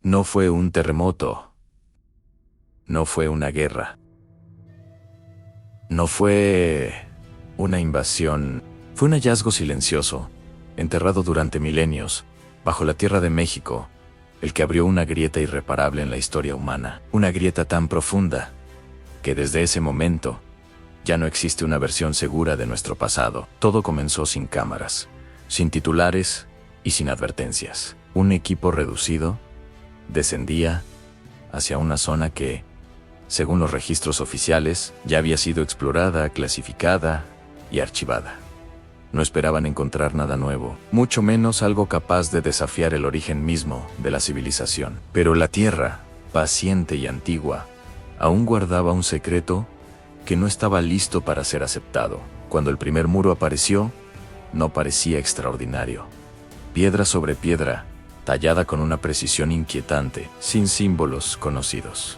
No fue un terremoto. No fue una guerra. No fue una invasión. Fue un hallazgo silencioso, enterrado durante milenios, bajo la tierra de México, el que abrió una grieta irreparable en la historia humana. Una grieta tan profunda que desde ese momento ya no existe una versión segura de nuestro pasado. Todo comenzó sin cámaras, sin titulares y sin advertencias. Un equipo reducido descendía hacia una zona que, según los registros oficiales, ya había sido explorada, clasificada y archivada. No esperaban encontrar nada nuevo, mucho menos algo capaz de desafiar el origen mismo de la civilización. Pero la Tierra, paciente y antigua, aún guardaba un secreto que no estaba listo para ser aceptado. Cuando el primer muro apareció, no parecía extraordinario. Piedra sobre piedra, tallada con una precisión inquietante, sin símbolos conocidos,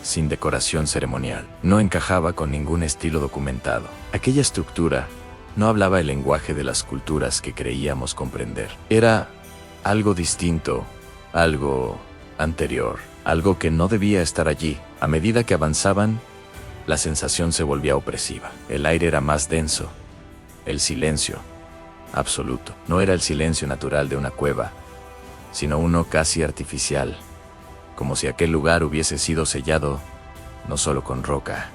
sin decoración ceremonial. No encajaba con ningún estilo documentado. Aquella estructura no hablaba el lenguaje de las culturas que creíamos comprender. Era algo distinto, algo anterior, algo que no debía estar allí. A medida que avanzaban, la sensación se volvía opresiva. El aire era más denso. El silencio absoluto. No era el silencio natural de una cueva, sino uno casi artificial, como si aquel lugar hubiese sido sellado no solo con roca,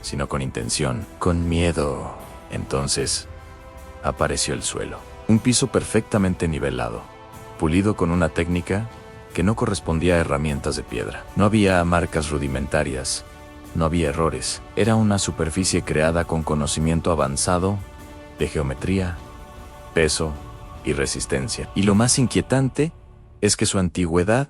sino con intención, con miedo. Entonces apareció el suelo, un piso perfectamente nivelado, pulido con una técnica que no correspondía a herramientas de piedra. No había marcas rudimentarias, no había errores. Era una superficie creada con conocimiento avanzado de geometría, peso y resistencia. Y lo más inquietante es que su antigüedad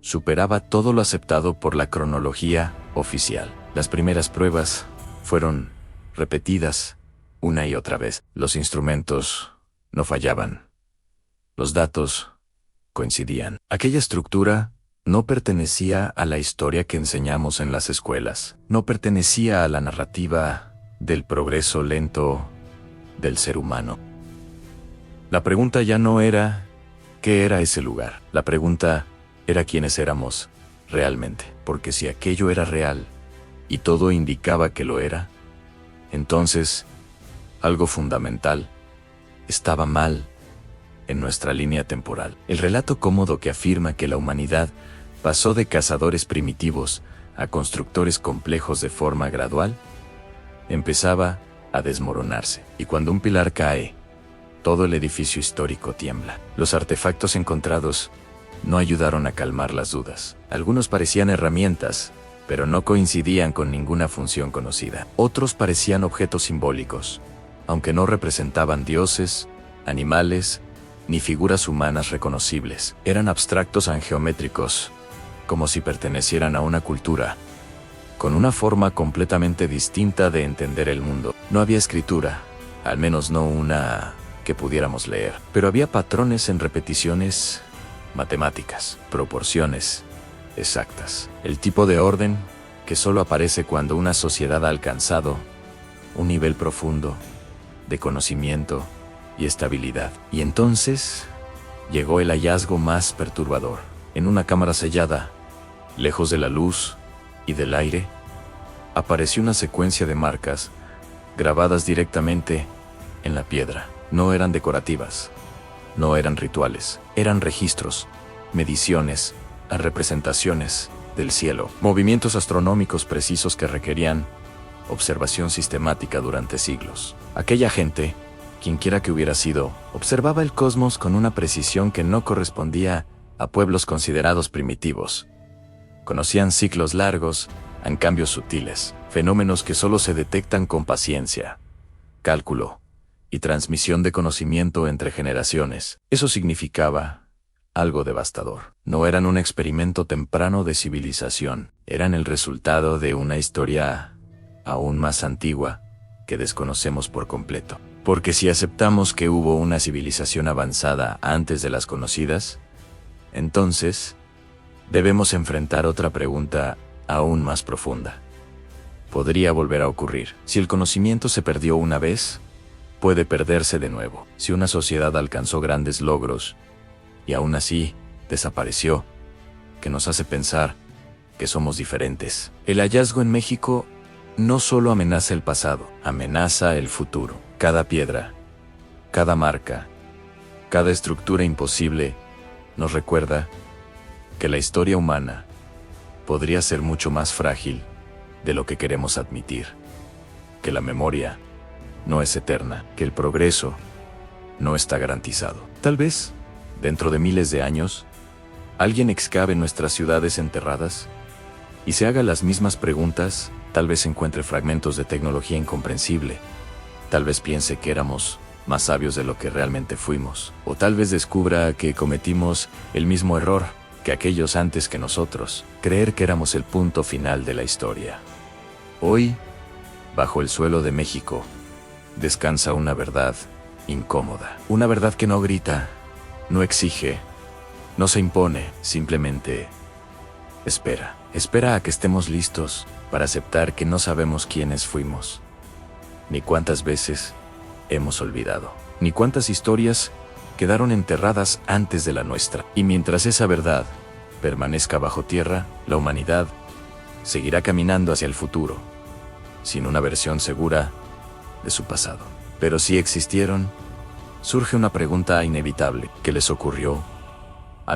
superaba todo lo aceptado por la cronología oficial. Las primeras pruebas fueron repetidas una y otra vez. Los instrumentos no fallaban. Los datos coincidían. Aquella estructura no pertenecía a la historia que enseñamos en las escuelas. No pertenecía a la narrativa del progreso lento del ser humano. La pregunta ya no era ¿qué era ese lugar? La pregunta era quiénes éramos realmente. Porque si aquello era real y todo indicaba que lo era, entonces algo fundamental estaba mal en nuestra línea temporal. El relato cómodo que afirma que la humanidad pasó de cazadores primitivos a constructores complejos de forma gradual empezaba a desmoronarse. Y cuando un pilar cae, todo el edificio histórico tiembla. Los artefactos encontrados no ayudaron a calmar las dudas. Algunos parecían herramientas, pero no coincidían con ninguna función conocida. Otros parecían objetos simbólicos, aunque no representaban dioses, animales, ni figuras humanas reconocibles. Eran abstractos angeométricos, como si pertenecieran a una cultura, con una forma completamente distinta de entender el mundo. No había escritura, al menos no una que pudiéramos leer, pero había patrones en repeticiones matemáticas, proporciones exactas. El tipo de orden que solo aparece cuando una sociedad ha alcanzado un nivel profundo de conocimiento y estabilidad. Y entonces llegó el hallazgo más perturbador. En una cámara sellada, lejos de la luz y del aire, apareció una secuencia de marcas grabadas directamente en la piedra. No eran decorativas, no eran rituales, eran registros, mediciones, representaciones del cielo, movimientos astronómicos precisos que requerían observación sistemática durante siglos. Aquella gente, quienquiera que hubiera sido, observaba el cosmos con una precisión que no correspondía a pueblos considerados primitivos. Conocían ciclos largos, en cambios sutiles, fenómenos que solo se detectan con paciencia, cálculo y transmisión de conocimiento entre generaciones. Eso significaba algo devastador. No eran un experimento temprano de civilización, eran el resultado de una historia aún más antigua que desconocemos por completo. Porque si aceptamos que hubo una civilización avanzada antes de las conocidas, entonces debemos enfrentar otra pregunta aún más profunda. ¿Podría volver a ocurrir? Si el conocimiento se perdió una vez, puede perderse de nuevo. Si una sociedad alcanzó grandes logros y aún así desapareció, que nos hace pensar que somos diferentes. El hallazgo en México no solo amenaza el pasado, amenaza el futuro. Cada piedra, cada marca, cada estructura imposible nos recuerda que la historia humana podría ser mucho más frágil de lo que queremos admitir, que la memoria no es eterna, que el progreso no está garantizado. Tal vez, dentro de miles de años, alguien excave nuestras ciudades enterradas y se haga las mismas preguntas, tal vez encuentre fragmentos de tecnología incomprensible, tal vez piense que éramos más sabios de lo que realmente fuimos, o tal vez descubra que cometimos el mismo error que aquellos antes que nosotros, creer que éramos el punto final de la historia. Hoy, bajo el suelo de México, descansa una verdad incómoda, una verdad que no grita, no exige, no se impone, simplemente espera. Espera a que estemos listos para aceptar que no sabemos quiénes fuimos, ni cuántas veces hemos olvidado, ni cuántas historias quedaron enterradas antes de la nuestra. Y mientras esa verdad permanezca bajo tierra, la humanidad seguirá caminando hacia el futuro, sin una versión segura de su pasado. Pero si existieron, surge una pregunta inevitable. ¿Qué les ocurrió?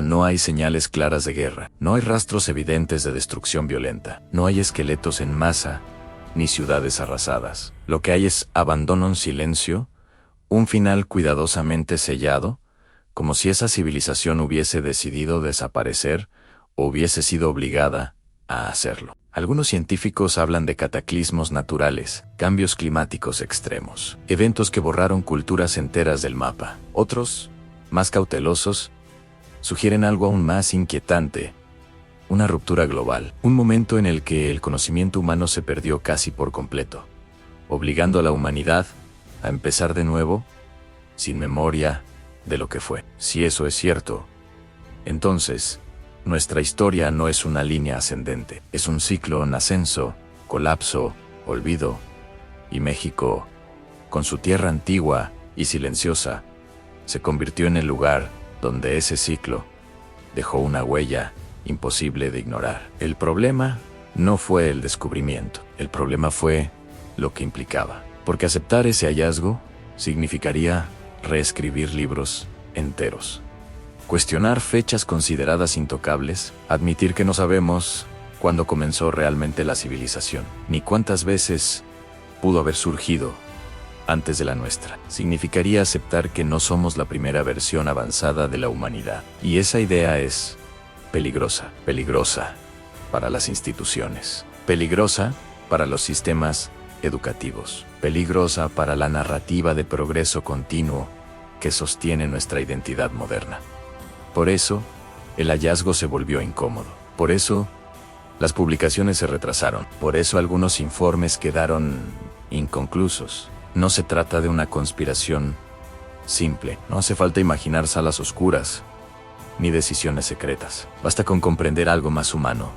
No hay señales claras de guerra, no hay rastros evidentes de destrucción violenta, no hay esqueletos en masa, ni ciudades arrasadas. Lo que hay es abandono en silencio, un final cuidadosamente sellado, como si esa civilización hubiese decidido desaparecer o hubiese sido obligada a hacerlo. Algunos científicos hablan de cataclismos naturales, cambios climáticos extremos, eventos que borraron culturas enteras del mapa. Otros, más cautelosos, sugieren algo aún más inquietante, una ruptura global, un momento en el que el conocimiento humano se perdió casi por completo, obligando a la humanidad a empezar de nuevo, sin memoria de lo que fue. Si eso es cierto, entonces, nuestra historia no es una línea ascendente, es un ciclo en ascenso, colapso, olvido, y México, con su tierra antigua y silenciosa, se convirtió en el lugar donde ese ciclo dejó una huella imposible de ignorar. El problema no fue el descubrimiento, el problema fue lo que implicaba, porque aceptar ese hallazgo significaría reescribir libros enteros, cuestionar fechas consideradas intocables, admitir que no sabemos cuándo comenzó realmente la civilización, ni cuántas veces pudo haber surgido antes de la nuestra. Significaría aceptar que no somos la primera versión avanzada de la humanidad. Y esa idea es peligrosa, peligrosa para las instituciones, peligrosa para los sistemas educativos, peligrosa para la narrativa de progreso continuo que sostiene nuestra identidad moderna. Por eso, el hallazgo se volvió incómodo. Por eso, las publicaciones se retrasaron. Por eso algunos informes quedaron inconclusos. No se trata de una conspiración simple. No hace falta imaginar salas oscuras, ni decisiones secretas. Basta con comprender algo más humano.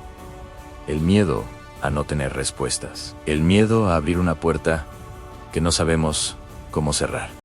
El miedo a no tener respuestas. El miedo a abrir una puerta que no sabemos cómo cerrar.